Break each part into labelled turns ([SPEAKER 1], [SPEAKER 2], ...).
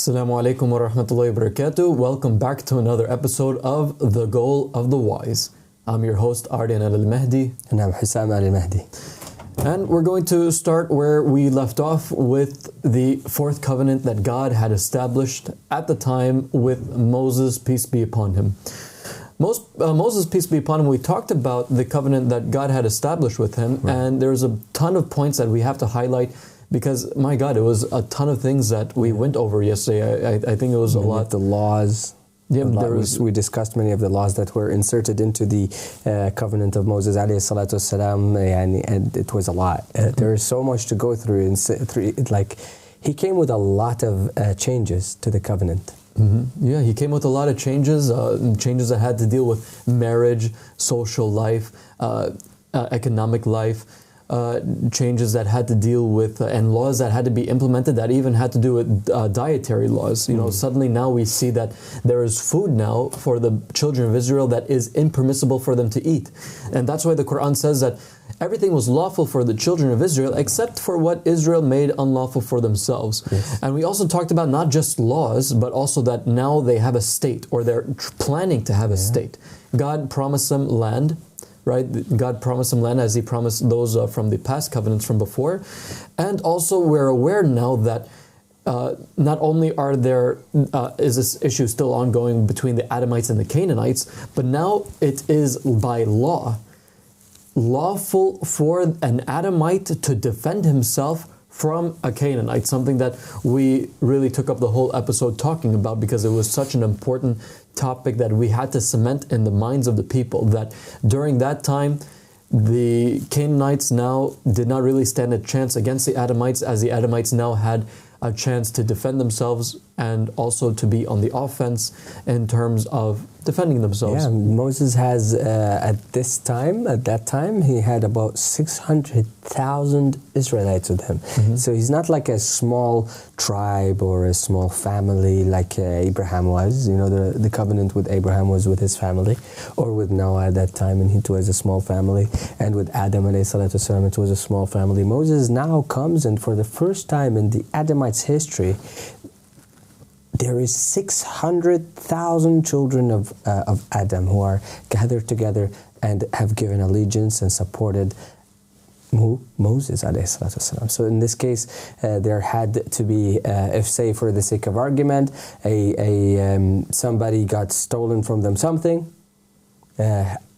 [SPEAKER 1] Assalamu alaikum wa rahmatullahi wa barakatuh. Welcome back to another episode of The Goal of the Wise. I'm your host, Aryan al-Mahdi.
[SPEAKER 2] And I'm Hussam al-Mahdi.
[SPEAKER 1] And we're going to start where we left off with the fourth covenant that God had established at the time with Moses, peace be upon him. Moses, peace be upon him, we talked about the covenant that God had established with him, right. And there's a ton of points that we have to highlight because, my God, it was a ton of things that we went over yesterday. I think it was a lot.
[SPEAKER 2] The laws.
[SPEAKER 1] Yeah,
[SPEAKER 2] we discussed many of the laws that were inserted into the covenant of Moses alayhi salatu wasalam, and it was a lot. There is so much to go through. He came with a lot of changes to the covenant.
[SPEAKER 1] Mm-hmm. Yeah, he came with a lot of changes, changes that had to deal with marriage, social life, economic life, changes that had to deal with, and laws that had to be implemented that even had to do with dietary laws. You know, suddenly now we see that there is food now for the children of Israel that is impermissible for them to eat. And that's why the Quran says that everything was lawful for the children of Israel except for what Israel made unlawful for themselves. Yes. And we also talked about not just laws, but also that now they have a state, or they're planning to have a state. God promised them land, right? God promised them land as He promised those from the past covenants from before. And also we're aware now that not only is this issue still ongoing between the Adamites and the Canaanites, but now it is by law lawful for an Adamite to defend himself from a Canaanite, something that we really took up the whole episode talking about because it was such an important topic that we had to cement in the minds of the people, that during that time the Canaanites now did not really stand a chance against the Adamites, as the Adamites now had a chance to defend themselves and also to be on the offense in terms of defending themselves.
[SPEAKER 2] Yeah, Moses has at that time, he had about 600,000 Israelites with him. Mm-hmm. So he's not like a small tribe or a small family like Abraham was. You know, the covenant with Abraham was with his family, or with Noah at that time, and it was a small family. And with Adam alayhi salatu wasalam, it was a small family. Moses now comes, and for the first time in the Adamites' history, there is 600,000 children of Adam who are gathered together and have given allegiance and supported Moses alayhi salatu wasalam. So in this case, there had to be, if say for the sake of argument, somebody got stolen from them something,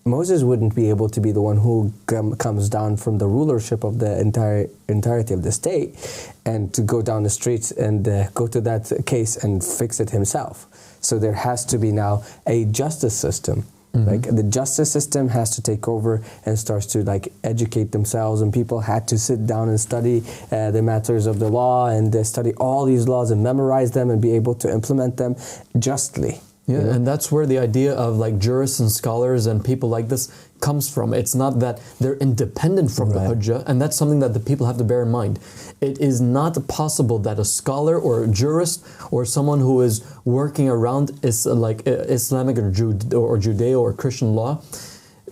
[SPEAKER 2] Moses wouldn't be able to be the one who comes down from the rulership of the entirety of the state and to go down the streets and go to that case and fix it himself. So there has to be now a justice system. Mm-hmm. Like the justice system has to take over and starts to educate themselves, and people had to sit down and study the matters of the law and study all these laws and memorize them and be able to implement them justly.
[SPEAKER 1] Yeah, and that's where the idea of jurists and scholars and people like this comes from. It's not that they're independent from the Hujjah, and that's something that the people have to bear in mind. It is not possible that a scholar or a jurist or someone who is working around Islamic or Judeo or Christian law,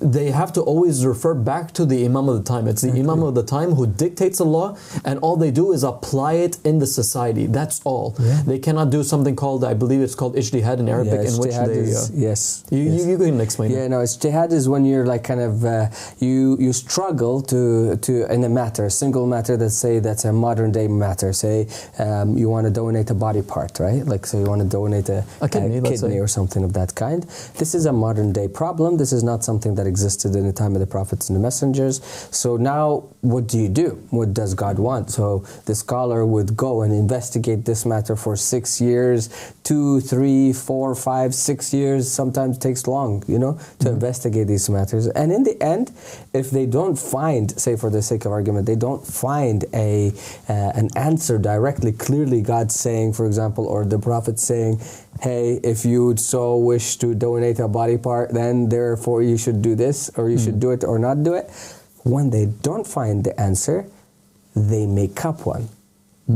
[SPEAKER 1] they have to always refer back to the Imam of the time. It's the Imam of the time who dictates the law, and all they do is apply it in the society. That's all. Yeah. They cannot do something called, I believe it's called ijtihad in Arabic, in which they...
[SPEAKER 2] Yes.
[SPEAKER 1] You can explain it.
[SPEAKER 2] Yeah, no, ijtihad is when you're you struggle to in a matter, a single matter, that's a modern day matter. Say you want to donate a body part, right? So you want to donate a kidney or something of that kind. This is a modern day problem. This is not something that existed in the time of the prophets and the messengers. So now what do you do? What does God want? So the scholar would go and investigate this matter for 6 years, 2, 3, 4, 5, 6 years. Sometimes it takes long, to investigate these matters. And in the end, if they don't find, say for the sake of argument, they don't find an answer directly, clearly God saying, for example, or the prophet saying, hey, if you so wish to donate a body part, then therefore you should do this, or you should do it or not do it. When they don't find the answer, they make up one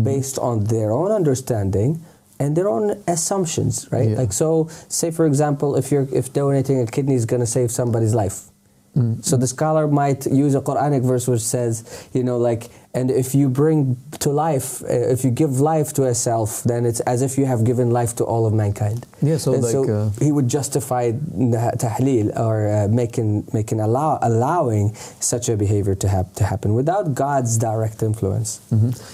[SPEAKER 2] based on their own understanding and their own assumptions, right?
[SPEAKER 1] Yeah.
[SPEAKER 2] So, say for example, if donating a kidney is going to save somebody's life, so the scholar might use a Quranic verse which says, And if you bring to life, if you give life to a self, then it's as if you have given life to all of mankind.
[SPEAKER 1] Yeah, so
[SPEAKER 2] and
[SPEAKER 1] like
[SPEAKER 2] so he would justify tahleel, or allowing such a behavior to happen without God's direct influence.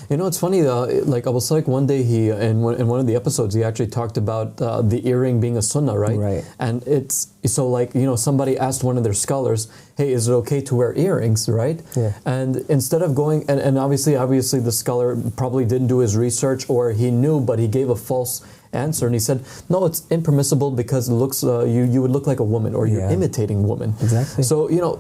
[SPEAKER 1] You know, it's funny. Like Abu Salik, one day he in one of the episodes he actually talked about the earring being a sunnah, right?
[SPEAKER 2] Right.
[SPEAKER 1] And it's so like, you know, somebody asked one of their scholars, hey, is it okay to wear earrings, right?
[SPEAKER 2] Yeah.
[SPEAKER 1] And instead of going, and obviously the scholar probably didn't do his research, or he knew, but he gave a false answer, and he said, no, it's impermissible because it looks you would look like a woman, or you're imitating woman.
[SPEAKER 2] Exactly.
[SPEAKER 1] So, you know,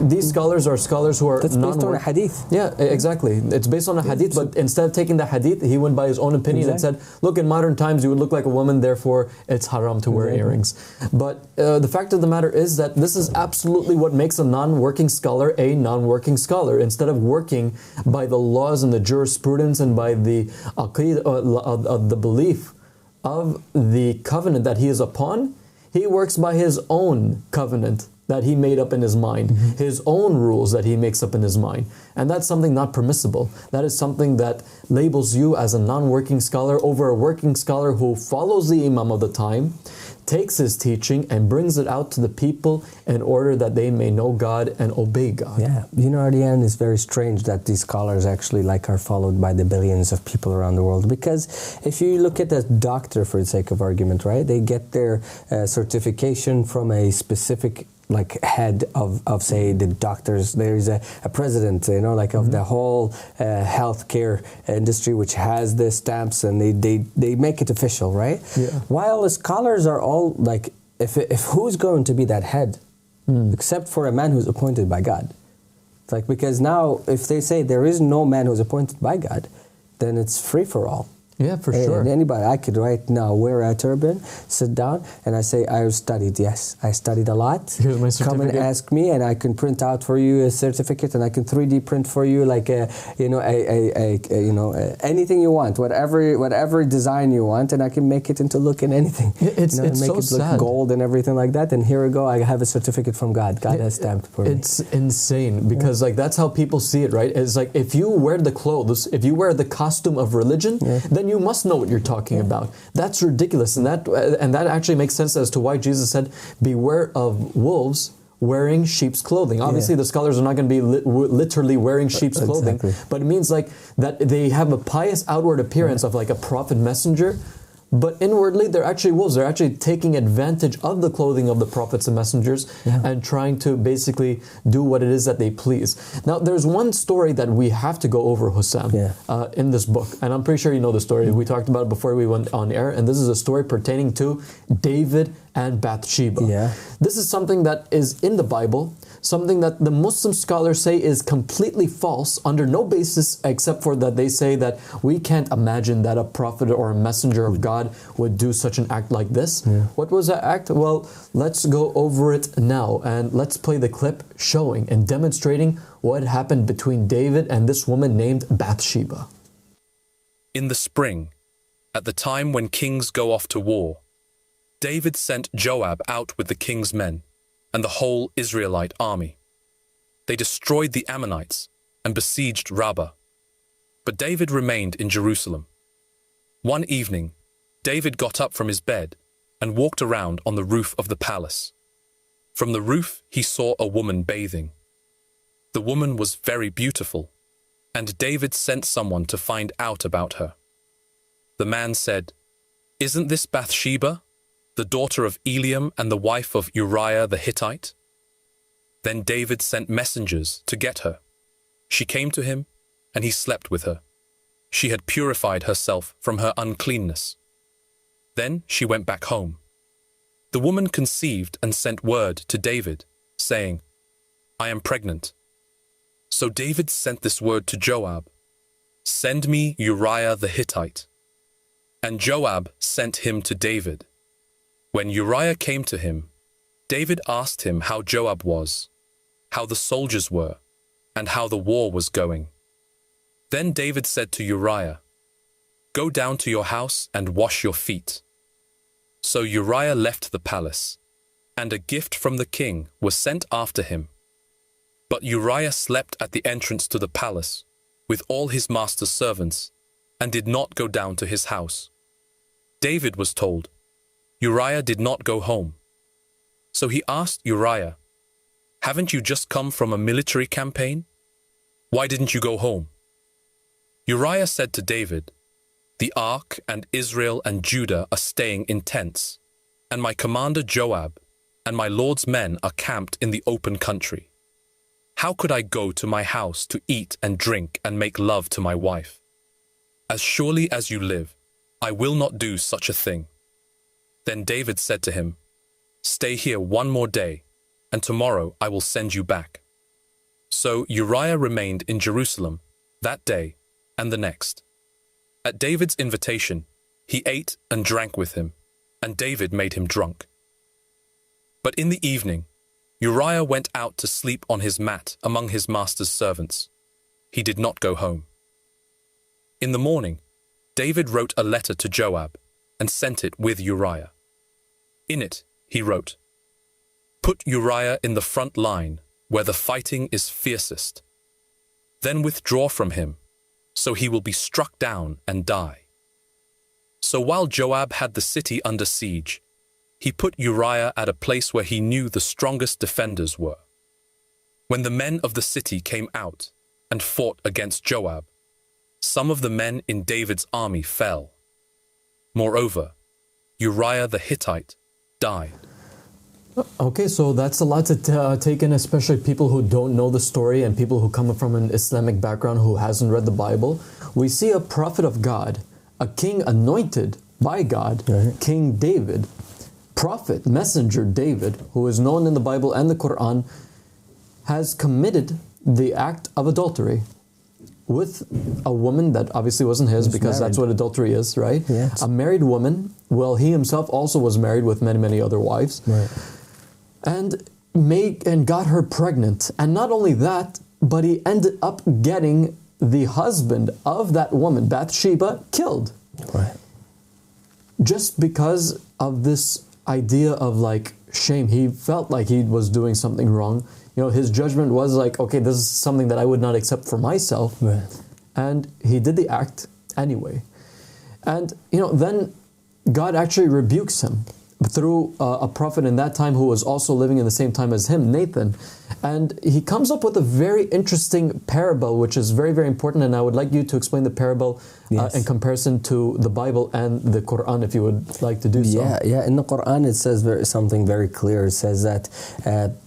[SPEAKER 1] these scholars are scholars who are
[SPEAKER 2] that's based on a hadith.
[SPEAKER 1] Yeah, exactly. It's based on a hadith, but instead of taking the hadith, he went by his own opinion and said, look, in modern times you would look like a woman, therefore it's haram to wear earrings. But the fact of the matter is that this is absolutely what makes a non-working scholar a non-working scholar. Instead of working by the laws and the jurisprudence and by the aqeedah, the belief of the covenant that he is upon, he works by his own covenant that he made up in his mind, his own rules that he makes up in his mind. And that's something not permissible. That is something that labels you as a non-working scholar over a working scholar who follows the imam of the time, takes his teaching and brings it out to the people in order that they may know God and obey God.
[SPEAKER 2] Yeah, you know, Ardian, it's very strange that these scholars actually are followed by the billions of people around the world. Because if you look at a doctor, for the sake of argument, right, they get their certification from a specific head of say the doctors. There is a president, you know, of the whole healthcare industry, which has the stamps, and they make it official, right?
[SPEAKER 1] Yeah.
[SPEAKER 2] While the scholars are all if who's going to be that head, except for a man who's appointed by God? It's because now if they say there is no man who's appointed by God, then it's free for all.
[SPEAKER 1] Yeah, for sure.
[SPEAKER 2] And anybody, I could right now wear a turban, sit down, and I say, I studied. Yes, I studied a lot.
[SPEAKER 1] Here's my certificate.
[SPEAKER 2] Come and ask me, and I can print out for you a certificate, and I can 3D print for you anything you want, whatever design you want, and I can make it into looking anything.
[SPEAKER 1] It's
[SPEAKER 2] make
[SPEAKER 1] so
[SPEAKER 2] it look
[SPEAKER 1] sad.
[SPEAKER 2] Gold and everything like that. And here we go. I have a certificate from God. God has stamped for me.
[SPEAKER 1] It's insane because that's how people see it, right? It's if you wear the clothes, if you wear the costume of religion, then you must know what you're talking about. That's ridiculous, and that actually makes sense as to why Jesus said, "Beware of wolves wearing sheep's clothing." Obviously, the scholars are not going to be literally wearing sheep's clothing, but it means that they have a pious outward appearance of a prophet messenger. But inwardly, they're actually wolves. They're actually taking advantage of the clothing of the prophets and messengers and trying to basically do what it is that they please. Now, there's one story that we have to go over, Hussam, in this book. And I'm pretty sure you know the story. We talked about it before we went on air. And this is a story pertaining to David and Bathsheba.
[SPEAKER 2] Yeah.
[SPEAKER 1] This is something that is in the Bible, something that the Muslim scholars say is completely false under no basis except for that they say that we can't imagine that a prophet or a messenger of God would do such an act like this. What was that act? Well, let's go over it now and let's play the clip showing and demonstrating what happened between David and this woman named Bathsheba.
[SPEAKER 3] In the spring, at the time when kings go off to war, David sent Joab out with the king's men and the whole Israelite army. They destroyed the Ammonites and besieged Rabbah. But David remained in Jerusalem. One evening, David got up from his bed and walked around on the roof of the palace. From the roof, he saw a woman bathing. The woman was very beautiful, and David sent someone to find out about her. The man said, "Isn't this Bathsheba, the daughter of Eliam and the wife of Uriah the Hittite?" Then David sent messengers to get her. She came to him, and he slept with her. She had purified herself from her uncleanness. Then she went back home. The woman conceived and sent word to David, saying, "I am pregnant." So David sent this word to Joab, "Send me Uriah the Hittite." And Joab sent him to David. When Uriah came to him, David asked him how Joab was, how the soldiers were, and how the war was going. Then David said to Uriah, "Go down to your house and wash your feet." So Uriah left the palace, and a gift from the king was sent after him. But Uriah slept at the entrance to the palace, with all his master's servants, and did not go down to his house. David was told, Uriah did not go home. So he asked Uriah, "Haven't you just come from a military campaign? Why didn't you go home?" Uriah said to David, "The ark and Israel and Judah are staying in tents, and my commander Joab and my Lord's men are camped in the open country. How could I go to my house to eat and drink and make love to my wife? As surely as you live, I will not do such a thing." Then David said to him, "Stay here one more day, and tomorrow I will send you back." So Uriah remained in Jerusalem that day and the next. At David's invitation, he ate and drank with him, and David made him drunk. But in the evening, Uriah went out to sleep on his mat among his master's servants. He did not go home. In the morning, David wrote a letter to Joab and sent it with Uriah. In it, he wrote, "Put Uriah in the front line where the fighting is fiercest. Then withdraw from him, so he will be struck down and die." So while Joab had the city under siege, he put Uriah at a place where he knew the strongest defenders were. When the men of the city came out and fought against Joab, some of the men in David's army fell. Moreover, Uriah the Hittite died.
[SPEAKER 1] Okay, so that's a lot to take in, especially people who don't know the story and people who come from an Islamic background who hasn't read the Bible. We see a prophet of God, a king anointed by God,
[SPEAKER 2] Right.
[SPEAKER 1] King David, prophet, messenger David, who is known in the Bible and the Quran, has committed the act of adultery with a woman that obviously wasn't his, because that's what adultery is, right?
[SPEAKER 2] Yes.
[SPEAKER 1] A married woman. Well, he himself also was married with many, many other wives.
[SPEAKER 2] Right.
[SPEAKER 1] And got her pregnant. And not only that, but he ended up getting the husband of that woman, Bathsheba, killed.
[SPEAKER 2] Right.
[SPEAKER 1] Just because of this idea of like shame. He felt like he was doing something wrong. You know, his judgment was like, okay, this is something that I would not accept for myself.
[SPEAKER 2] Right.
[SPEAKER 1] And he did the act anyway. And, you know, then God actually rebukes him through a prophet in that time who was also living in the same time as him, Nathan. And he comes up with a very interesting parable, which is very, very important. And I would like you to explain the parable
[SPEAKER 2] Yes.
[SPEAKER 1] in comparison to the Bible and the Quran, if you would like to do so.
[SPEAKER 2] Yeah. In the Quran, it says something very clear. It says that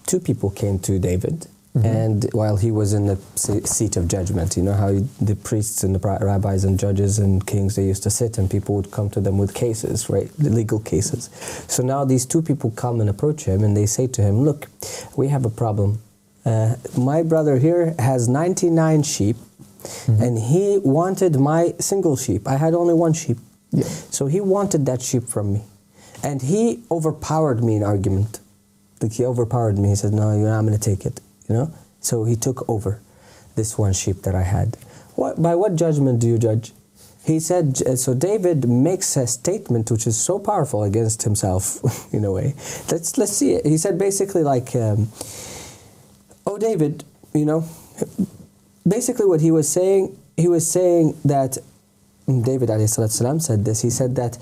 [SPEAKER 2] two people came to David. And while he was in the seat of judgment, you know how the priests and the rabbis and judges and kings, they used to sit and people would come to them with cases, right, legal cases. So now these two people come and approach him and they say to him, "Look, we have a problem. My brother here has 99 sheep and he wanted my single sheep. I had only one sheep.
[SPEAKER 1] Yeah.
[SPEAKER 2] So he wanted that sheep from me. And he overpowered me in argument. Like he overpowered me. He said, no, I'm going to take it. You know, so he took over this one sheep that I had. By what judgment do you judge?" He said, so David makes a statement which is so powerful against himself, in a way. Let's see it. He said basically like, "Oh, David, you know," basically what he was saying that, David ﷺ said this, he said that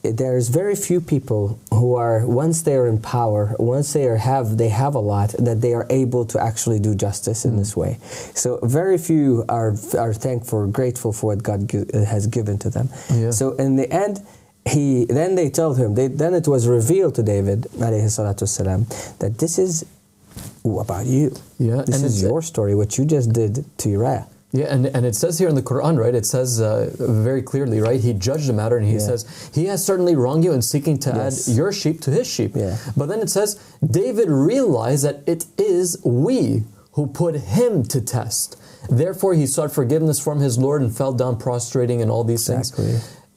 [SPEAKER 2] there's very few people who are, once they are in power, once they have a lot, that they are able to actually do justice in this way. So very few are thankful, grateful for what God has given to them.
[SPEAKER 1] Yeah.
[SPEAKER 2] So in the end, then they told him, then it was revealed to David ﷺ that this is about you.
[SPEAKER 1] Yeah,
[SPEAKER 2] this is your story, what you just did to Uriah.
[SPEAKER 1] Yeah, and it says here in the Quran, right, it says very clearly, right, he judged the matter and he says, he has certainly wronged you in seeking to add your sheep to his sheep.
[SPEAKER 2] Yeah.
[SPEAKER 1] But then it says, David realized that it is we who put him to test. Therefore, he sought forgiveness from his Lord and fell down prostrating and all these things.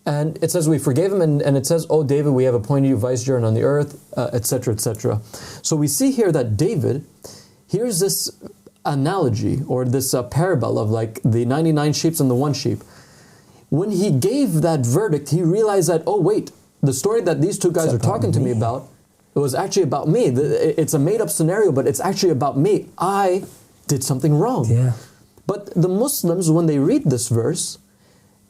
[SPEAKER 1] And it says we forgave him, and it says, "Oh, David, we have appointed you vicegerent on the earth," etc., etc. So we see here that David, here's this analogy or this parable of like the 99 sheep and the one sheep. When he gave that verdict, he realized that, oh wait, the story that these two guys are talking to me about, it was actually about me. It's a made-up scenario, but it's actually about me. I did something wrong.
[SPEAKER 2] Yeah.
[SPEAKER 1] But the Muslims, when they read this verse,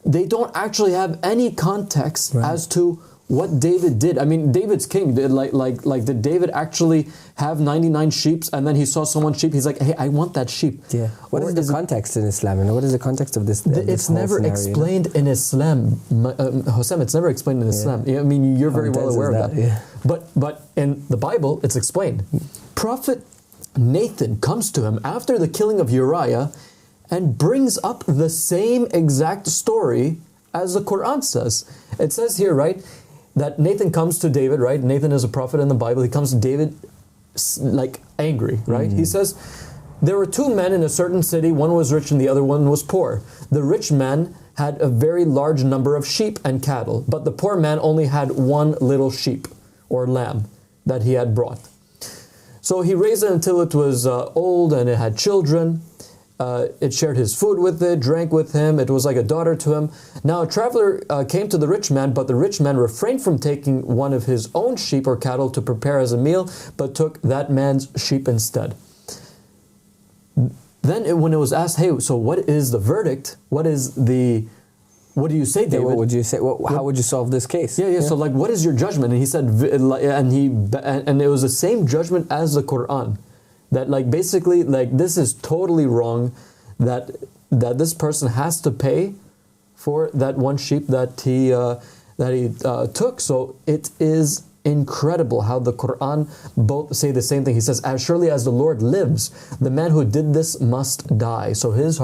[SPEAKER 1] they don't actually have any context as to what David did. I mean, David's king. Did David actually have 99 sheep and then he saw someone's sheep? He's like, hey, I want that sheep.
[SPEAKER 2] Yeah. What is the context in Islam? And what is the context of this?
[SPEAKER 1] It's never explained in Islam. Hosam, it's never explained in Islam. I mean, you're very well aware of that.
[SPEAKER 2] Yeah.
[SPEAKER 1] But in the Bible, it's explained. Prophet Nathan comes to him after the killing of Uriah and brings up the same exact story as the Quran says. It says here, right, that Nathan comes to David, right? Nathan is a prophet in the Bible. He comes to David like angry, right? He says, there were two men in a certain city. One was rich and the other one was poor. The rich man had a very large number of sheep and cattle, but the poor man only had one little sheep or lamb that he had brought. So he raised it until it was old and it had children. It shared his food with it, drank with him. It was like a daughter to him. Now a traveler came to the rich man, but the rich man refrained from taking one of his own sheep or cattle to prepare as a meal, but took that man's sheep instead. Then when it was asked, hey, so what is the verdict? What do you say, David?
[SPEAKER 2] What would you say? How would you solve this case?
[SPEAKER 1] Yeah. So like, what is your judgment? And he said, and it was the same judgment as the Quran. That like basically like this is totally wrong, that this person has to pay for that one sheep that he took. So it is incredible how the Quran both say the same thing. He says, as surely as the Lord lives, the man who did this must die. So his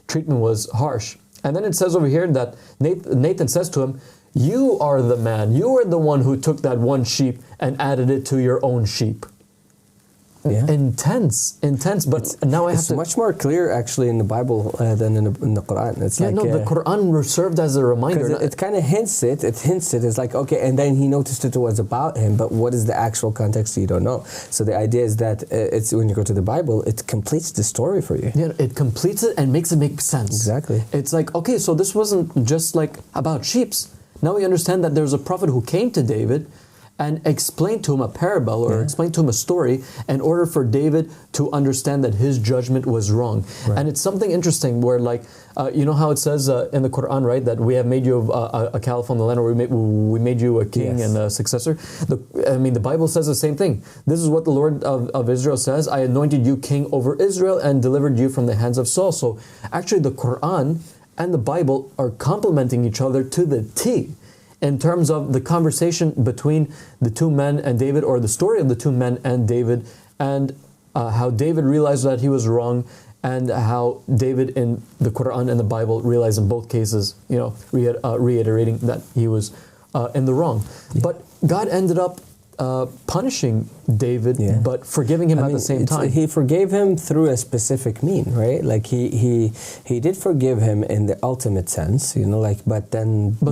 [SPEAKER 1] treatment was harsh. And then it says over here that Nathan says to him, you are the man, you are the one who took that one sheep and added it to your own sheep. Yeah. Intense, but now
[SPEAKER 2] it's much more clear actually in the Bible than in the Quran. It's like
[SPEAKER 1] the Quran served as a reminder.
[SPEAKER 2] It kind of hints it. It's like, okay, and then he noticed it was about him, but what is the actual context? You don't know. So the idea is that it's when you go to the Bible, it completes the story for you.
[SPEAKER 1] Yeah, it completes it and makes it make sense.
[SPEAKER 2] Exactly.
[SPEAKER 1] It's like, okay, so this wasn't just like about sheep. Now we understand that there's a prophet who came to David and explained to him a parable or explained to him a story in order for David to understand that his judgment was wrong. Right. And it's something interesting where like, you know how it says in the Quran, right, that we have made you a caliph on the land, or we made you a king and a successor. The Bible says the same thing. This is what the Lord of Israel says, I anointed you king over Israel and delivered you from the hands of Saul. So actually the Quran and the Bible are complementing each other to the T. In terms of the conversation between the two men and David, or the story of the two men and David, and how David realized that he was wrong, and how David in the Quran and the Bible realized in both cases, reiterating that he was in the wrong. Yeah. But God ended up punishing David, but forgiving him at the same time.
[SPEAKER 2] He forgave him through a specific mean, right? Like he did forgive him in the ultimate sense, but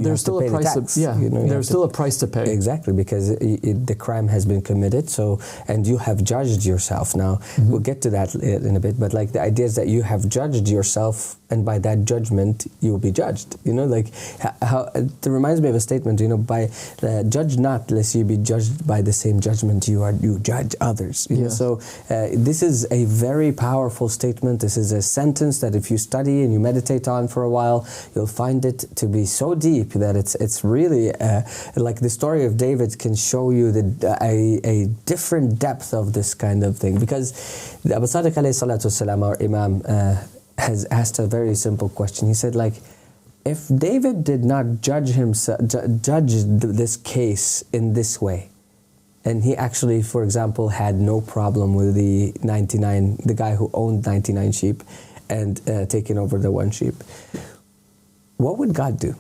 [SPEAKER 1] there's still a price. There's still a price to pay.
[SPEAKER 2] Exactly, because the crime has been committed. So, and you have judged yourself. Now we'll get to that in a bit. But like the idea is that you have judged yourself, and by that judgment you will be judged. How it reminds me of a statement. By judge not, lest you be judged by the same judgment you judge others. So this is a very powerful statement. This is a sentence that if you study and you meditate on for a while, you'll find it to be so deep that it's really like the story of David can show you a different depth of this kind of thing. Because Abu Sadiq alayhi salatu wasalam, our Imam, has asked a very simple question. He said, like, if David did not judge this case in this way, and he actually, for example, had no problem with the guy who owned 99 sheep and taking over the one sheep, what would God do?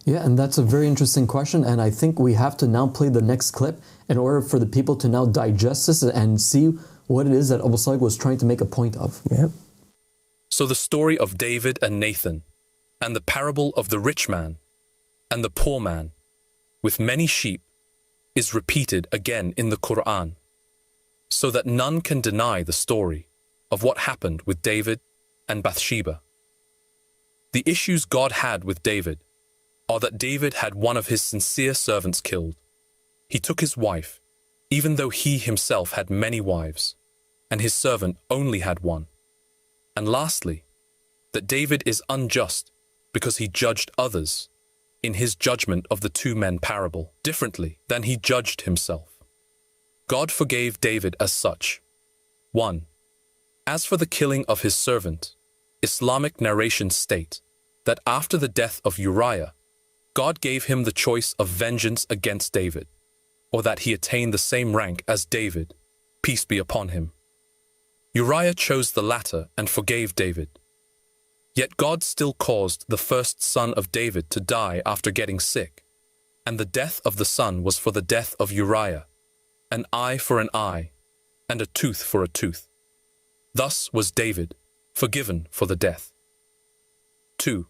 [SPEAKER 1] Yeah, and that's a very interesting question, and I think we have to now play the next clip in order for the people to now digest this and see what it is that Abu Sadiq was trying to make a point of.
[SPEAKER 2] Yeah.
[SPEAKER 3] So the story of David and Nathan, and the parable of the rich man and the poor man with many sheep, is repeated again in the Quran, so that none can deny the story of what happened with David and Bathsheba. The issues God had with David are that David had one of his sincere servants killed. He took his wife, even though he himself had many wives, and his servant only had one. And lastly, that David is unjust because he judged others in his judgment of the two men parable differently than he judged himself. God forgave David as such. 1. As for the killing of his servant, Islamic narrations state that after the death of Uriah, God gave him the choice of vengeance against David, or that he attained the same rank as David, peace be upon him. Uriah chose the latter and forgave David. Yet God still caused the first son of David to die after getting sick, and the death of the son was for the death of Uriah, an eye for an eye, and a tooth for a tooth. Thus was David forgiven for the death. 2.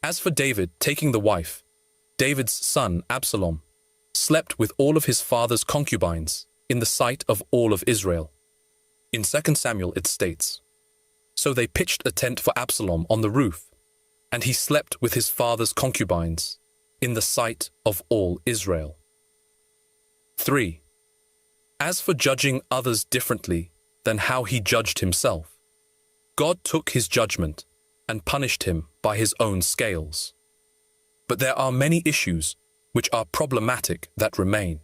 [SPEAKER 3] As for David taking the wife, David's son Absalom slept with all of his father's concubines in the sight of all of Israel. In 2 Samuel it states, "So they pitched a tent for Absalom on the roof, and he slept with his father's concubines in the sight of all Israel." 3. As for judging others differently than how he judged himself, God took his judgment and punished him by his own scales. But there are many issues which are problematic that remain,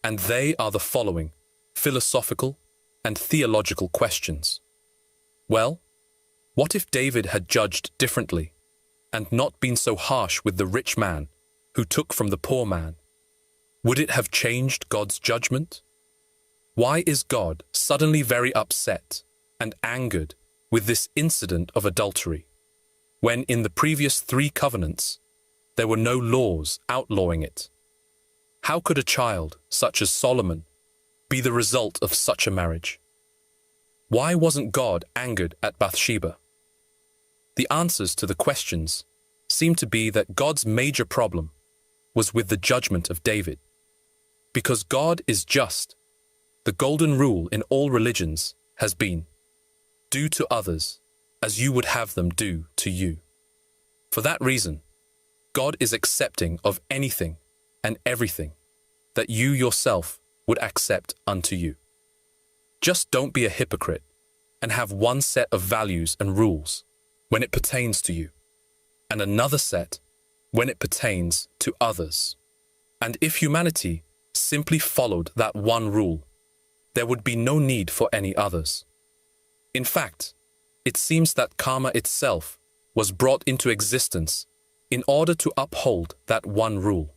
[SPEAKER 3] and they are the following philosophical and theological questions. Well, what if David had judged differently and not been so harsh with the rich man who took from the poor man? Would it have changed God's judgment? Why is God suddenly very upset and angered with this incident of adultery, when in the previous 3 covenants there were no laws outlawing it? How could a child such as Solomon be the result of such a marriage? Why wasn't God angered at Bathsheba? The answers to the questions seem to be that God's major problem was with the judgment of David. Because God is just, the golden rule in all religions has been, do to others as you would have them do to you. For that reason, God is accepting of anything and everything that you yourself would accept unto you. Just don't be a hypocrite and have one set of values and rules when it pertains to you, and another set when it pertains to others. And if humanity simply followed that one rule, there would be no need for any others. In fact, it seems that karma itself was brought into existence in order to uphold that one rule.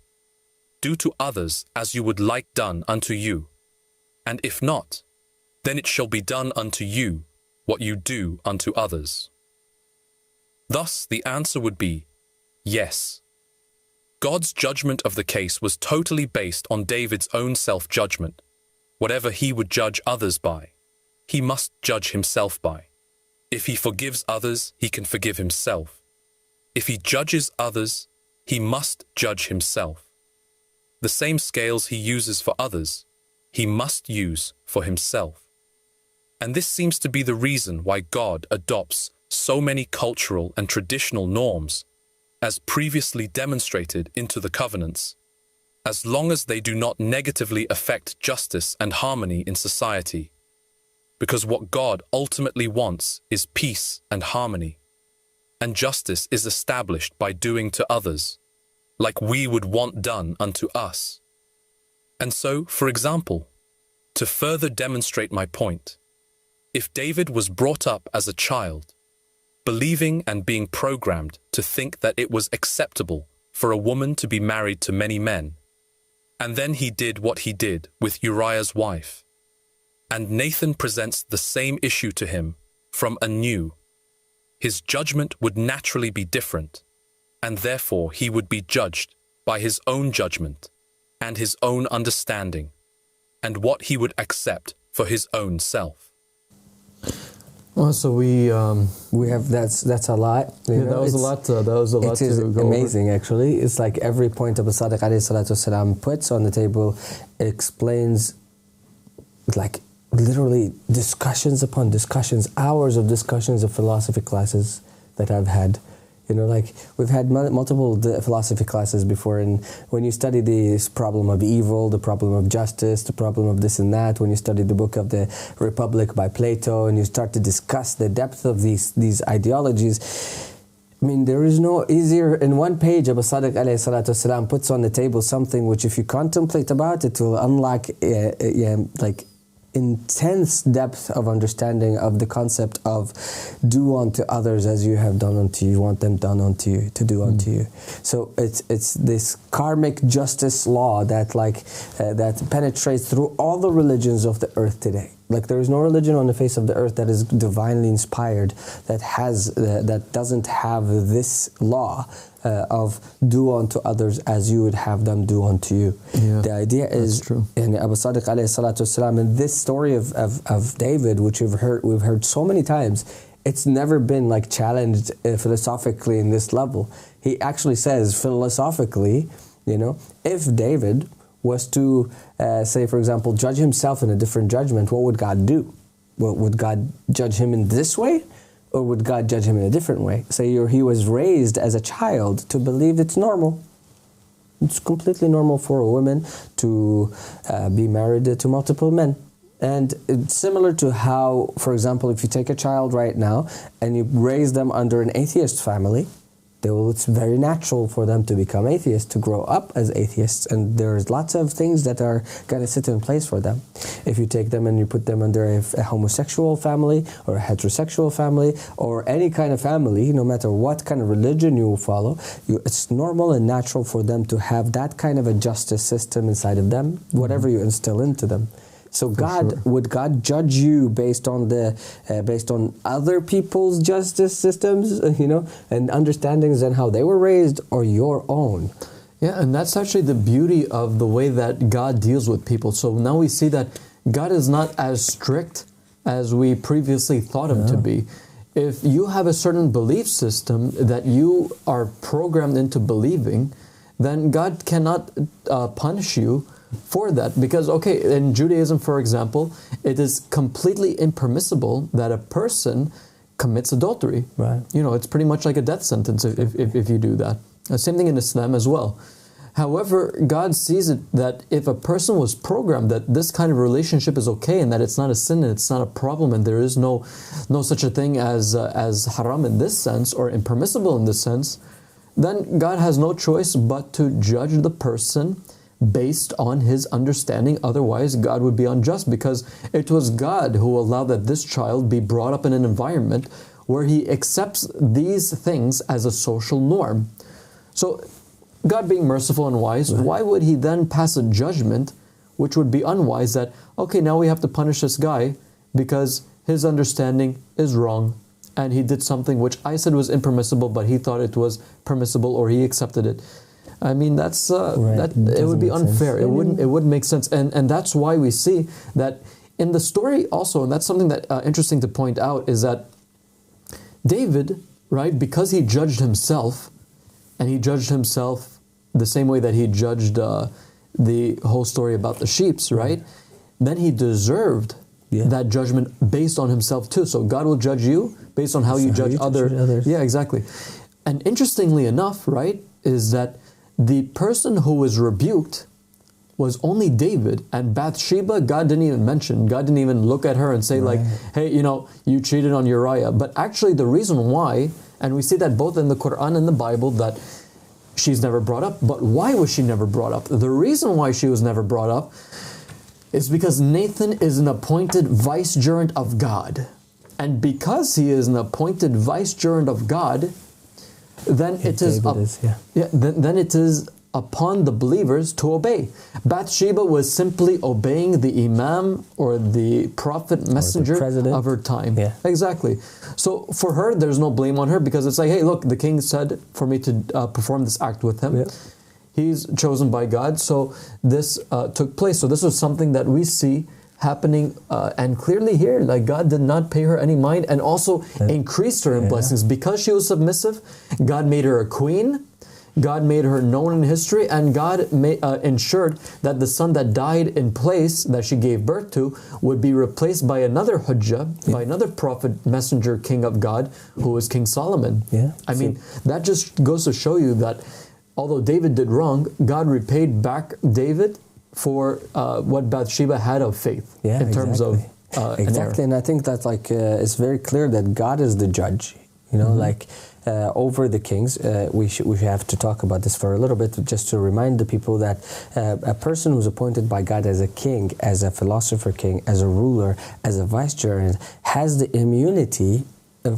[SPEAKER 3] Do to others as you would like done unto you, and if not, then it shall be done unto you what you do unto others. Thus the answer would be, yes. God's judgment of the case was totally based on David's own self-judgment. Whatever he would judge others by, he must judge himself by. If he forgives others, he can forgive himself. If he judges others, he must judge himself. The same scales he uses for others, he must use for himself. And this seems to be the reason why God adopts so many cultural and traditional norms, as previously demonstrated into the covenants, as long as they do not negatively affect justice and harmony in society. Because what God ultimately wants is peace and harmony, and justice is established by doing to others like we would want done unto us. And so, for example, to further demonstrate my point, if David was brought up as a child, believing and being programmed to think that it was acceptable for a woman to be married to many men, and then he did what he did with Uriah's wife, and Nathan presents the same issue to him from anew, his judgment would naturally be different, and therefore he would be judged by his own judgment and his own understanding, and what he would accept for his own self.
[SPEAKER 1] Well, so we
[SPEAKER 2] have that's a lot.
[SPEAKER 1] That was a lot. That was a lot to go over.
[SPEAKER 2] It is amazing, actually. It's like every point Abu Sadiq alayhi salatu wasalam puts on the table explains, like literally discussions upon discussions, hours of discussions of philosophy classes that I've had. Like we've had multiple philosophy classes before, and when you study this problem of evil, the problem of justice, the problem of this and that, when you study the book of the Republic by Plato, and you start to discuss the depth of these ideologies, I mean, there is no easier. In one page, Abu Sadiq alayhi salatu wasalam puts on the table something which, if you contemplate about it, will unlock like intense depth of understanding of the concept of do unto others as you have done unto you, want them done unto you, to do unto you. So it's this karmic justice law that that penetrates through all the religions of the earth today. Like there is no religion on the face of the earth that is divinely inspired that doesn't have this law of do unto others as you would have them do unto you.
[SPEAKER 1] Yeah,
[SPEAKER 2] the idea is, and Abu Sadiq alayhi salatu wasalam, in this story of David, which we've heard so many times, it's never been like challenged philosophically in this level. He actually says philosophically, if David was to say, for example, judge himself in a different judgment, what would God do? Would God judge him in this way? Or would God judge him in a different way? Say he was raised as a child to believe it's normal. It's completely normal for a woman to be married to multiple men. And it's similar to how, for example, if you take a child right now and you raise them under an atheist family, it's very natural for them to become atheists, to grow up as atheists, and there's lots of things that are going to sit in place for them. If you take them and you put them under a homosexual family or a heterosexual family or any kind of family, no matter what kind of religion you follow, it's normal and natural for them to have that kind of a justice system inside of them, whatever you instill into them. So would God judge you based on other people's justice systems, and understandings and how they were raised, or your own?
[SPEAKER 1] Yeah, and that's actually the beauty of the way that God deals with people. So now we see that God is not as strict as we previously thought him to be. If you have a certain belief system that you are programmed into believing, then God cannot punish you for that, because in Judaism, for example, it is completely impermissible that a person commits adultery.
[SPEAKER 2] Right.
[SPEAKER 1] It's pretty much like a death sentence if you do that. Same thing in Islam as well. However, God sees it that if a person was programmed that this kind of relationship is okay and that it's not a sin and it's not a problem and there is no such a thing as haram in this sense or impermissible in this sense, then God has no choice but to judge the person based on his understanding. Otherwise, God would be unjust, because it was God who allowed that this child be brought up in an environment where he accepts these things as a social norm. So, God being merciful and wise, why would he then pass a judgment which would be unwise that, now we have to punish this guy because his understanding is wrong and he did something which I said was impermissible, but he thought it was permissible or he accepted it. I mean, it would be unfair. It wouldn't make sense. And that's why we see that in the story also, and that's something that interesting to point out, is that David, right, because he judged himself, and he judged himself the same way that he judged the whole story about the sheep, right? Then he deserved that judgment based on himself too. So God will judge you based on how you judge others. Yeah, exactly. And interestingly enough, right, is that the person who was rebuked was only David, and Bathsheba, God didn't even mention. God didn't even look at her and say hey, you cheated on Uriah. But actually the reason why, and we see that both in the Quran and the Bible, that she's never brought up. But why was she never brought up? The reason why she was never brought up is because Nathan is an appointed vicegerent of God. And because he is an appointed vicegerent of God, then it is upon the believers to obey. Bathsheba was simply obeying the imam or the prophet messenger of her time. Yeah. Exactly. So for her, there's no blame on her, because it's like, hey, look, the king said for me to perform this act with him. Yeah. He's chosen by God. So this took place. So this was something that we see happening and clearly here, like God did not pay her any mind, and also increased her in blessings. Because she was submissive, God made her a queen. God made her known in history, and God ensured that the son that died in place that she gave birth to would be replaced by another Hujjah, by another prophet, messenger, king of God, who was King Solomon.
[SPEAKER 2] I
[SPEAKER 1] mean, that just goes to show you that although David did wrong, God repaid back David for what Bathsheba had of faith in terms of
[SPEAKER 2] exactly. And I think that it's very clear that God is the judge. You know, over the kings. We have to talk about this for a little bit, just to remind the people that a person who's appointed by God as a king, as a philosopher king, as a ruler, as a vicegerent, has the immunity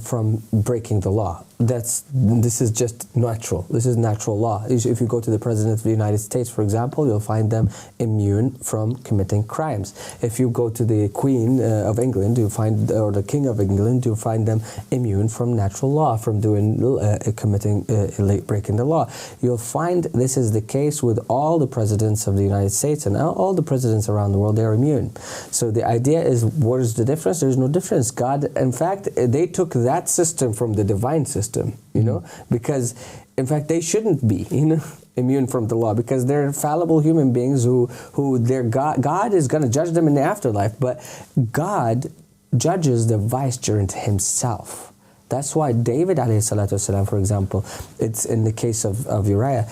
[SPEAKER 2] from breaking the law. This is just natural. This is natural law. If you go to the President of the United States, for example, you'll find them immune from committing crimes. If you go to the Queen of England, or the King of England, you'll find them immune from natural law, from breaking the law. You'll find this is the case with all the presidents of the United States and all the presidents around the world. They're immune. So the idea is, what is the difference? There's no difference. God, in fact, they took that system from the divine system. You know, because in fact they shouldn't be, immune from the law, because they're fallible human beings who their God is going to judge them in the afterlife, but God judges the vicegerent himself. That's why David ﷺ, for example, it's in the case of Uriah,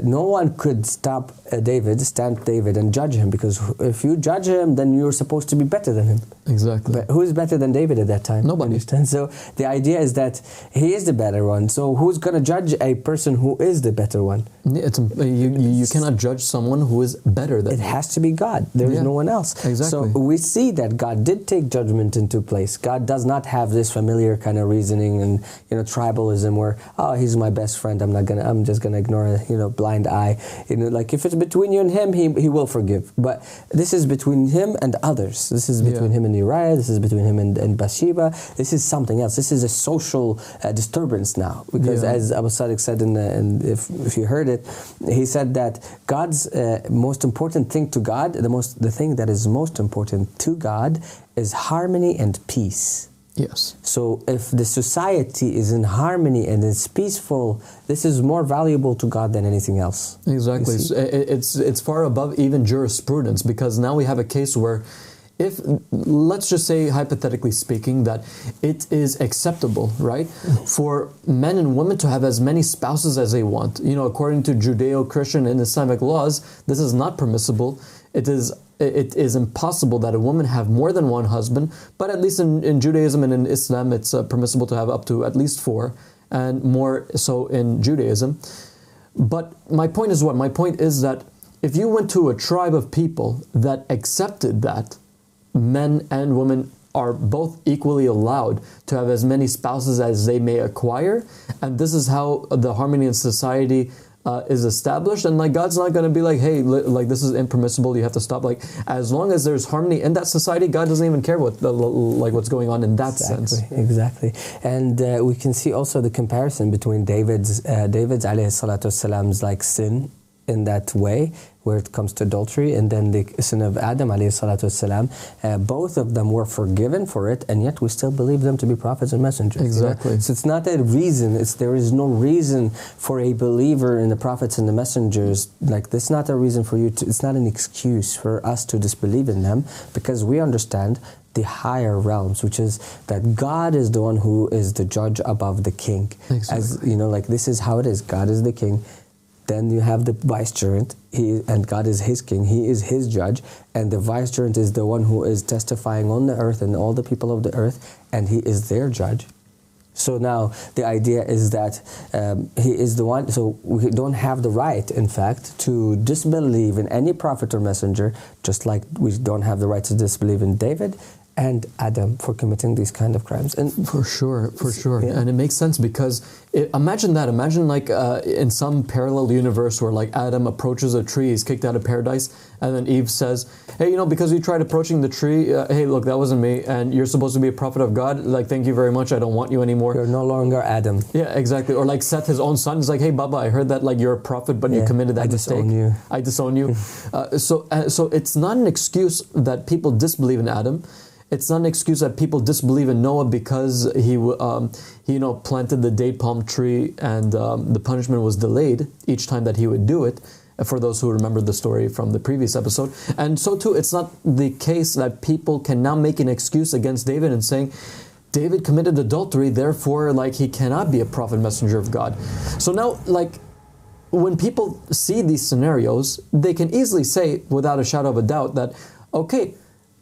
[SPEAKER 2] no one could stamp David and judge him, because if you judge him, then you're supposed to be better than him.
[SPEAKER 1] Exactly.
[SPEAKER 2] But who is better than David at that time?
[SPEAKER 1] Nobody.
[SPEAKER 2] So the idea is that he is the better one. So who's going to judge a person who is the better one?
[SPEAKER 1] You cannot judge someone who is better than you.
[SPEAKER 2] It has to be God. There is no one else.
[SPEAKER 1] Exactly.
[SPEAKER 2] So we see that God did take judgment into place. God does not have this familiar kind of reasoning and tribalism where, oh, he's my best friend, I'm just gonna ignore a blind eye. Like if it's between you and him, he will forgive. But this is between him and others. This is between him and Uriah. This is between him and Bathsheba. This is something else. This is a social disturbance now, because as Abu Sadiq said, and if you heard it, he said that God's most important thing to God, the thing that is most important to God is harmony and peace.
[SPEAKER 1] Yes.
[SPEAKER 2] So if the society is in harmony and is peaceful, this is more valuable to God than anything else.
[SPEAKER 1] Exactly. It's far above even jurisprudence, because now we have a case where, if, let's just say, hypothetically speaking, that it is acceptable, right, for men and women to have as many spouses as they want. According to Judeo-Christian and Islamic laws, this is not permissible. It is impossible that a woman have more than one husband, but at least in Judaism and in Islam, it's permissible to have up to at least 4, and more so in Judaism. But my point is what? My point is that if you went to a tribe of people that accepted that men and women are both equally allowed to have as many spouses as they may acquire, and this is how the harmony in society is established, and God's not going to be like, hey, this is impermissible, you have to stop. As long as there's harmony in that society, God doesn't even care what's going on in that sense.
[SPEAKER 2] Exactly. And we can see also the comparison between David's alayhi salatu wasalam's sin in that way, where it comes to adultery, and then the sin of Adam alayhi salatu wasalam. Both of them were forgiven for it, and yet we still believe them to be prophets and messengers.
[SPEAKER 1] Exactly.
[SPEAKER 2] So it's not a reason. There is no reason for a believer in the prophets and the messengers. This is not a reason for you to. It's not an excuse for us to disbelieve in them, because we understand the higher realms, which is that God is the one who is the judge above the king.
[SPEAKER 1] Exactly.
[SPEAKER 2] As this is how it is. God is the king. Then you have the vicegerent, and God is his king, he is his judge, and the vicegerent is the one who is testifying on the earth and all the people of the earth, and he is their judge. So now the idea is that he is the one, so we don't have the right, in fact, to disbelieve in any prophet or messenger, just like we don't have the right to disbelieve in David and Adam for committing these kind of crimes. And
[SPEAKER 1] for sure. And it makes sense, because imagine in some parallel universe where Adam approaches a tree, he's kicked out of paradise, and then Eve says, hey, because you tried approaching the tree, hey, look, that wasn't me, and you're supposed to be a prophet of God, thank you very much, I don't want you anymore.
[SPEAKER 2] You're no longer Adam.
[SPEAKER 1] Yeah, exactly. Or Seth, his own son, is like, hey, Baba, I heard that you're a prophet, but you committed that mistake. I disown you. So it's not an excuse that people disbelieve in Adam. It's not an excuse that people disbelieve in Noah because he planted the date palm tree and the punishment was delayed each time that he would do it, for those who remember the story from the previous episode. And so too, it's not the case that people can now make an excuse against David and saying, David committed adultery, therefore, like, he cannot be a prophet messenger of God. So now, like, when people see these scenarios, they can easily say, without a shadow of a doubt, that, okay,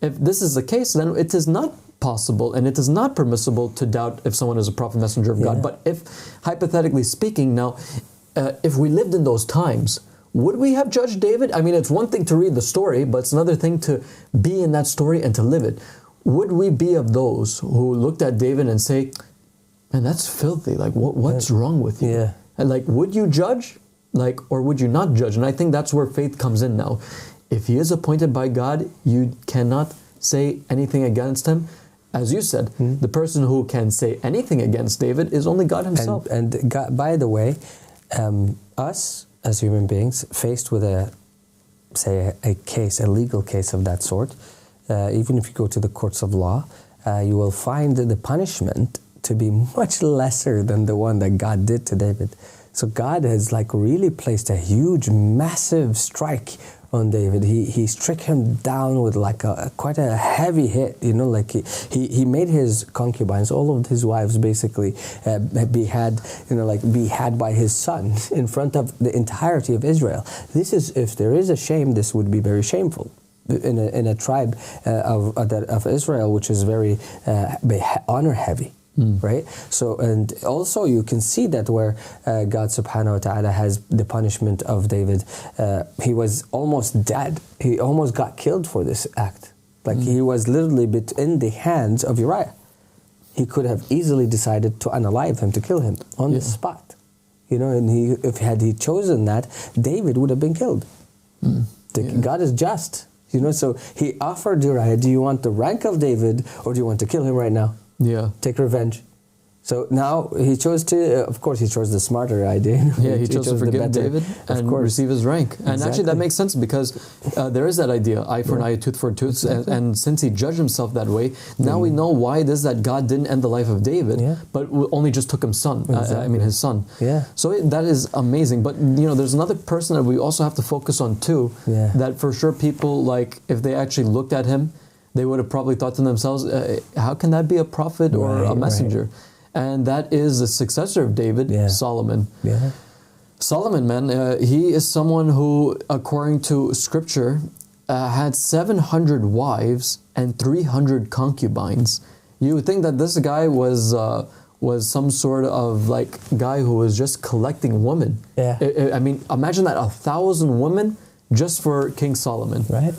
[SPEAKER 1] if this is the case, then it is not possible and it is not permissible to doubt if someone is a prophet messenger of God. But if, hypothetically speaking, now, if we lived in those times, would we have judged David? I mean, it's one thing to read the story, but it's another thing to be in that story and to live it. Would we be of those who looked at David and say, man, that's filthy, like, what's wrong with you?
[SPEAKER 2] Yeah.
[SPEAKER 1] And like, would you judge? Like, or would you not judge? And I think that's where faith comes in now. If he is appointed by God, you cannot say anything against him. As you said, the person who can say anything against David is only God himself.
[SPEAKER 2] And God, by the way, us as human beings faced with a legal case of that sort, even if you go to the courts of law, you will find the punishment to be much lesser than the one that God did to David. So God has like really placed a huge, massive strike on David. He struck him down with like quite a heavy hit, you know, like he made his concubines, all of his wives basically be had by his son in front of the entirety of Israel. This is, if there is a shame, this would be very shameful in a tribe of Israel, which is very honor heavy. Right? So, and also you can see that where God subhanahu wa ta'ala has the punishment of David, he was almost dead. He almost got killed for this act. Like he was literally in the hands of Uriah. He could have easily decided to unalive him, to kill him on the spot. You know, and had he chosen that, David would have been killed. God is just. You know, so he offered Uriah, do you want the rank of David or do you want to kill him right now? Yeah. Take revenge. So now he chose to, of course, he chose the smarter idea.
[SPEAKER 1] Yeah, he chose to forgive David and receive his rank. And actually that makes sense because there is that idea, eye for an eye, tooth for a tooth. And since he judged himself that way, now we know why it is that God didn't end the life of David, but only just took him his son. Yeah. So that is amazing. But, you know, there's another person that we also have to focus on too, that for sure people, like, if they actually looked at him, they would have probably thought to themselves, how can that be a prophet or a messenger? And that is the successor of David, Solomon. Solomon, man, he is someone who, according to scripture, had 700 wives and 300 concubines. You would think that this guy was some sort of like guy who was just collecting women. I mean, imagine that, 1,000 women just for King Solomon. Right.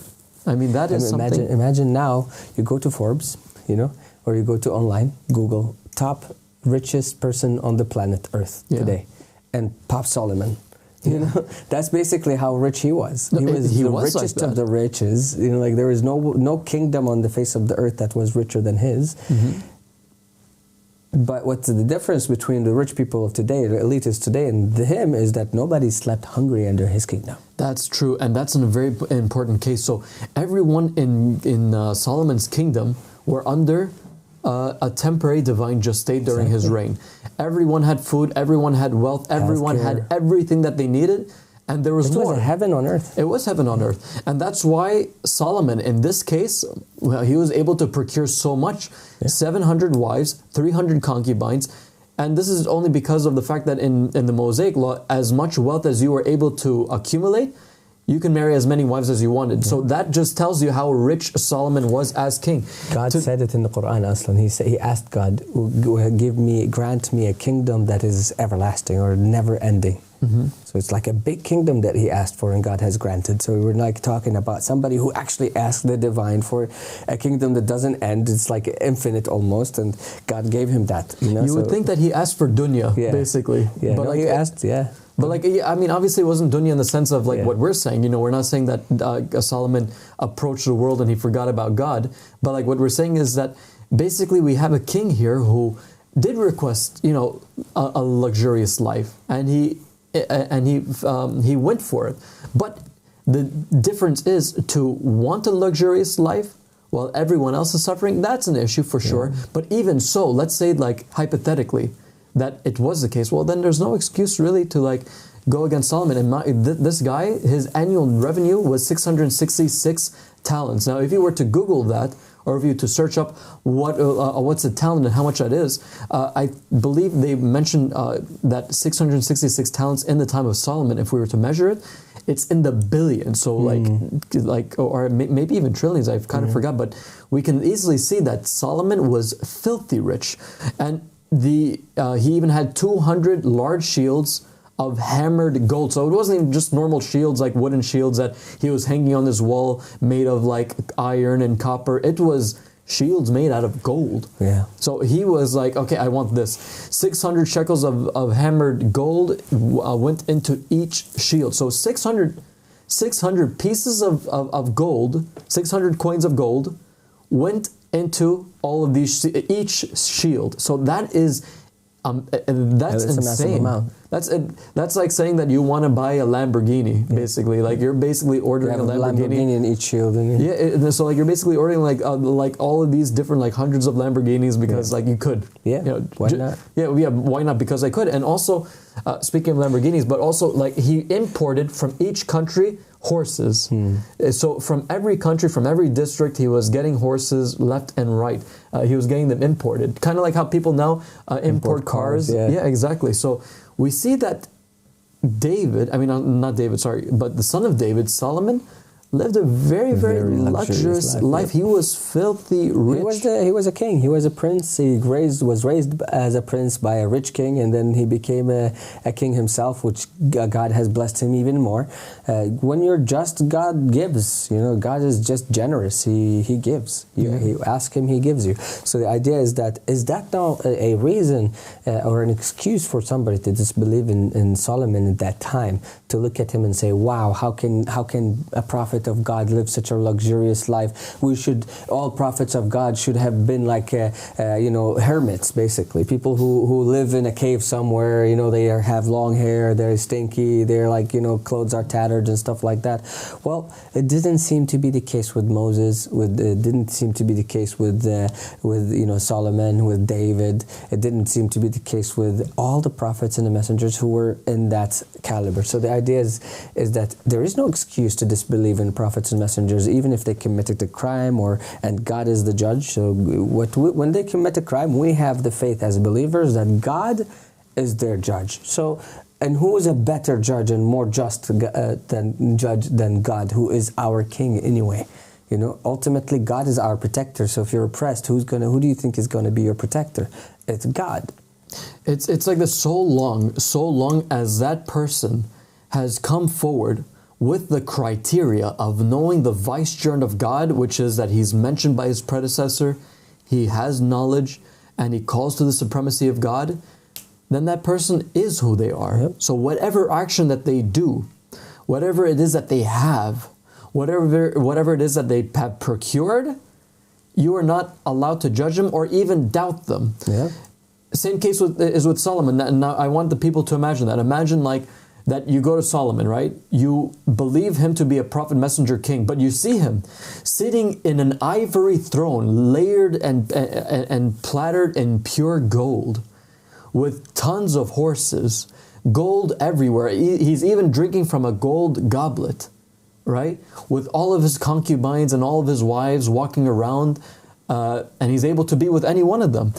[SPEAKER 1] I mean, that is something.
[SPEAKER 2] Imagine now you go to Forbes, you know, or you go to online, Google, top richest person on the planet Earth today, and pop Solomon. You know, that's basically how rich he was. He was the richest of the riches. You know, like there is no kingdom on the face of the earth that was richer than his. But what's the difference between the rich people of today, the elitists today, and him is that nobody slept hungry under his kingdom.
[SPEAKER 1] That's true, and that's a very important case. So everyone in Solomon's kingdom were under a temporary divine just state during his reign. Everyone had food, everyone had wealth, everyone had everything that they needed, and there was more.
[SPEAKER 2] It was heaven on earth.
[SPEAKER 1] It was heaven on earth. And that's why Solomon, in this case, well, he was able to procure so much, 700 wives, 300 concubines, and this is only because of the fact that in the Mosaic law, as much wealth as you were able to accumulate, you can marry as many wives as you wanted. So that just tells you how rich Solomon was as king.
[SPEAKER 2] God said it in the Quran, Aslan. He asked God, grant me a kingdom that is everlasting or never ending. So it's like a big kingdom that he asked for and God has granted. So we're like talking about somebody who actually asked the divine for a kingdom that doesn't end. It's like infinite almost, and God gave him that. You know?
[SPEAKER 1] You would think that he asked for dunya, basically.
[SPEAKER 2] Yeah, but
[SPEAKER 1] he
[SPEAKER 2] asked,
[SPEAKER 1] But like, I mean, obviously it wasn't dunya in the sense of like what we're saying. You know, we're not saying that Solomon approached the world and he forgot about God. But like what we're saying is that basically we have a king here who did request, you know, a luxurious life, and he went for it. But the difference is to want a luxurious life while everyone else is suffering, that's an issue for sure. But even so, let's say like hypothetically that it was the case, well then there's no excuse really to like go against Solomon. And this guy, his annual revenue was 666 talents. Now if you were to Google that, or if you to search up what's a talent and how much that is, I believe they mentioned that 666 talents in the time of Solomon, if we were to measure it, it's in the billions. So or maybe even trillions, I've kind of forgot, but we can easily see that Solomon was filthy rich. And he even had 200 large shields of hammered gold. So it wasn't even just normal shields, like wooden shields that he was hanging on this wall made of like iron and copper. It was shields made out of gold. Yeah. So he was like, okay, I want this. 600 shekels of hammered gold went into each shield. So 600 pieces of gold, 600 coins of gold went into all of these, each shield. So that is that's insane. That's like saying that you want to buy a Lamborghini, basically. Like you're basically ordering a Lamborghini
[SPEAKER 2] in each shield.
[SPEAKER 1] So like you're basically ordering like all of these different like hundreds of Lamborghinis because like you could.
[SPEAKER 2] Yeah. Why not?
[SPEAKER 1] Yeah. Why not? Because I could. And also, speaking of Lamborghinis, but also like he imported from each country horses. So from every country, from every district, he was getting horses left and right. He was getting them imported. Kind of like how people now import cars. Yeah, exactly. So we see that not David, sorry, but the son of David, Solomon, lived a very, very luxurious life. He was filthy rich.
[SPEAKER 2] He was a king. He was a prince. He was raised as a prince by a rich king, and then he became a king himself, which God has blessed him even more. When you're just, God gives. God is just generous. He gives. You ask him, he gives you. So the idea is that now a reason or an excuse for somebody to disbelieve in Solomon at that time, to look at him and say, wow, how can a prophet of God live such a luxurious life? All prophets of God should have been like hermits, basically, people who live in a cave somewhere. They have long hair, they're stinky, they're like clothes are tattered and stuff like that. Well, it didn't seem to be the case with Moses. It didn't seem to be the case with Solomon, with David. It didn't seem to be the case with all the prophets and the messengers who were in that caliber. So the idea is that there is no excuse to disbelieve in prophets and messengers, even if they committed a crime, and God is the judge. So when they commit a crime, we have the faith as believers that God is their judge. So, and who is a better judge and more just than God, who is our king anyway? Ultimately God is our protector. So if you're oppressed, who do you think is going to be your protector? It's God.
[SPEAKER 1] It's like this so long as that person has come forward with the criteria of knowing the vicegerent of God, which is that he's mentioned by his predecessor, he has knowledge, and he calls to the supremacy of God, then that person is who they are. Yep. So whatever action that they do, whatever it is that they have, whatever it is that they have procured, you are not allowed to judge them or even doubt them. Yeah. Same case is with Solomon. Now I want the people to imagine that. Imagine like that you go to Solomon, right? You believe him to be a prophet, messenger, king, but you see him sitting in an ivory throne, layered and plattered in pure gold, with tons of horses, gold everywhere. He's even drinking from a gold goblet, right? With all of his concubines and all of his wives walking around, and he's able to be with any one of them.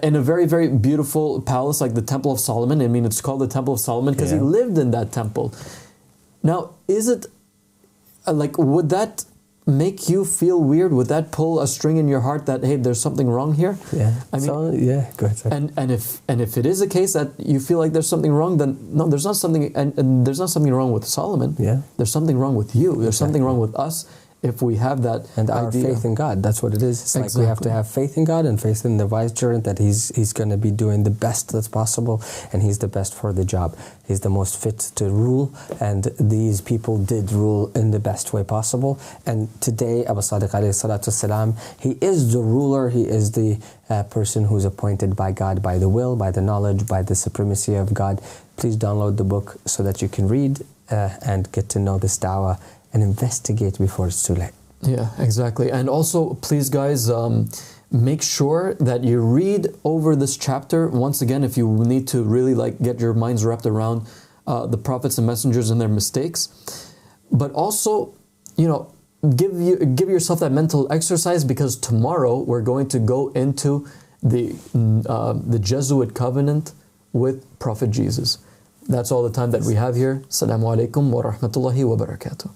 [SPEAKER 1] In a very, very beautiful palace like the Temple of Solomon. I mean, it's called the Temple of Solomon because he lived in that temple. Now, is it, would that make you feel weird? Would that pull a string in your heart that, hey, there's something wrong here?
[SPEAKER 2] Yeah.
[SPEAKER 1] I mean,
[SPEAKER 2] go ahead. Sorry.
[SPEAKER 1] And if it is a case that you feel like there's something wrong, then no, there's not something, and there's not something wrong with Solomon. Yeah. There's something wrong with you. There's something wrong with us. If we have that
[SPEAKER 2] and our faith in God, that's what it is. It's like we have to have faith in God and faith in the vicegerent that he's going to be doing the best that's possible, and he's the best for the job. He's the most fit to rule, and these people did rule in the best way possible. And today, Abu Sadiq alayhi salatu salam, he is the ruler. He is the person who's appointed by God, by the will, by the knowledge, by the supremacy of God. Please download the book so that you can read and get to know this da'wah and investigate before it's too late.
[SPEAKER 1] Yeah, exactly. And also, please, guys, make sure that you read over this chapter once again if you need to really like get your minds wrapped around the prophets and messengers and their mistakes. But also, you know, give yourself that mental exercise, because tomorrow we're going to go into the Jesuit covenant with Prophet Jesus. That's all the time that we have here. Assalamu alaikum wa rahmatullahi wa barakatuh.